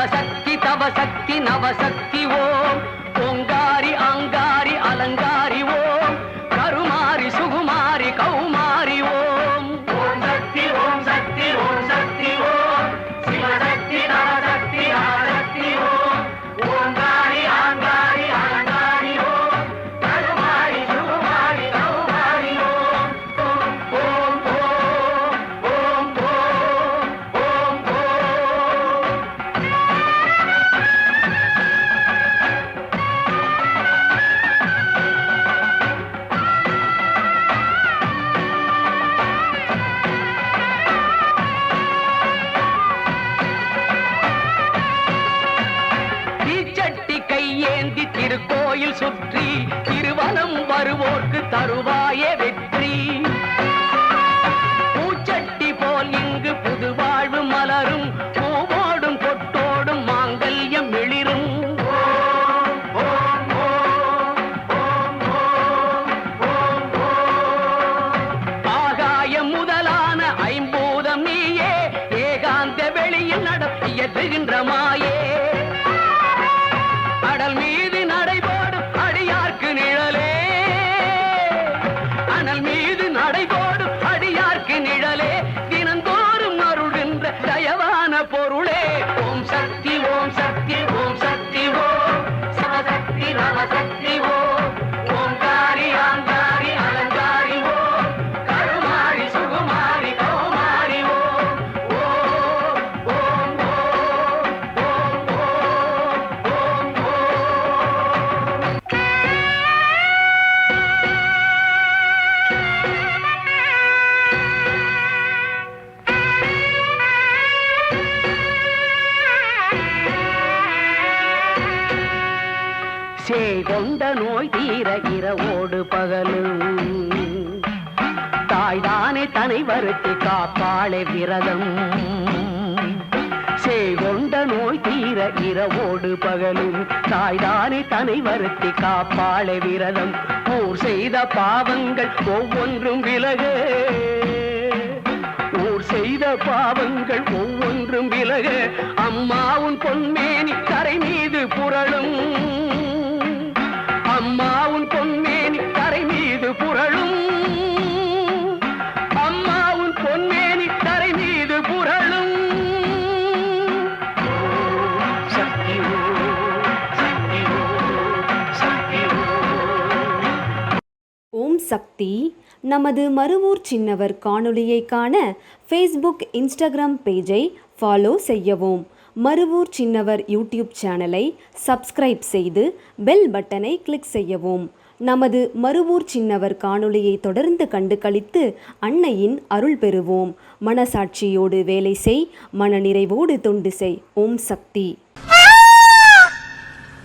சிவசக்தி தவசக்தி நவசக்தி ஓம் ஓங்காரி ஆங்காரி அலங்காரி ஓம் கருமாரி சுகுமாரி கௌமாரி ஓம் ஓம் சக்தி ஓம் சக்தி ஓம் சக்தி ஓம் சிவசக்தி நவசக்தி நவசக்தி ஓம் ஓங்காரி ஆங்காரி அலங்காரி ஓம் கருமாரி சுகுமாரி கௌமாரி ஓம் ஓம் ஓம் ஓம் ஓம் ஓம் ஓம். தீச்சட்டி கையேந்தி திருக்கோயில் சுற்றி திருவனம் வருவோர்க்கு தருவாயே வெற்றி பூச்சட்டி போல் இங்கு புது வாழ்வு மலரும் பூவோடும் கொட்டோடும் மாங்கல்யம் எழிரும் ஆகாயம் முதலான ஐம்பூதம் நீயே ஏகாந்த வெளியில் நடத்தியதுகின்ற மாயே அடல் மீது நடைபோடும் அடியார்க்கு நிழலே அனல் மீது நடைபோடும் அடியார்க்கு நிழலே தினந்தோறும் அருள்கின்ற தயவான பொருளே ஓம் சக்தி ஓம் சக்தி ஓம் சக்தி ஓம் சிவசக்தி நவசக்தி ஓம் ஓங்காரி ஆங்காரி அலங்காரி ஓம் கருமாரி சுகுமாரி கௌமாரி ஓம் ஓம் ஓம் ஓம் ஓம் ஓம் ஓம் ஓம். சேகொண்ட நோய் தீர இரவோடு பகலும் தாய்தானே தனை வருத்தி காப்பாளே விரதம் சேகொண்ட நோய் தீர இரவோடு பகலும் தாய்தானே தனை வருத்தி காப்பாளே விரதம் ஊர் செய்த பாவங்கள் ஒவ்வொன்றும் விலக ஊர் செய்த பாவங்கள் ஒவ்வொன்றும் விலக அம்மாவும் பொன்மேனி கரை மீது புரளும் அம்மாவும் பொன்மேனி கரை மீது புரளும் அம்மாவும் பொன்மேனி கரை மீது புரளும் ஓம் சக்தி ஓம் சக்தி ஓம் சக்தி ஓம். ஓம் சக்தி. நமது மருவூர் சின்னவர் காணொளியை காண ஃபேஸ்புக் இன்ஸ்டாகிராம் பேஜை ஃபாலோ செய்யவும். மருவூர் சின்னவர் யூடியூப் சேனலை சப்ஸ்கிரைப் செய்து பெல் பட்டனை கிளிக் செய்யவும். நமது மருவூர் சின்னவர் காணொளியை தொடர்ந்து கண்டு களித்து அன்னையின் அருள் பெறுவோம். மனசாட்சியோடு வேலை செய், மனநிறைவோடு தொண்டு செய். ஓம் சக்தி.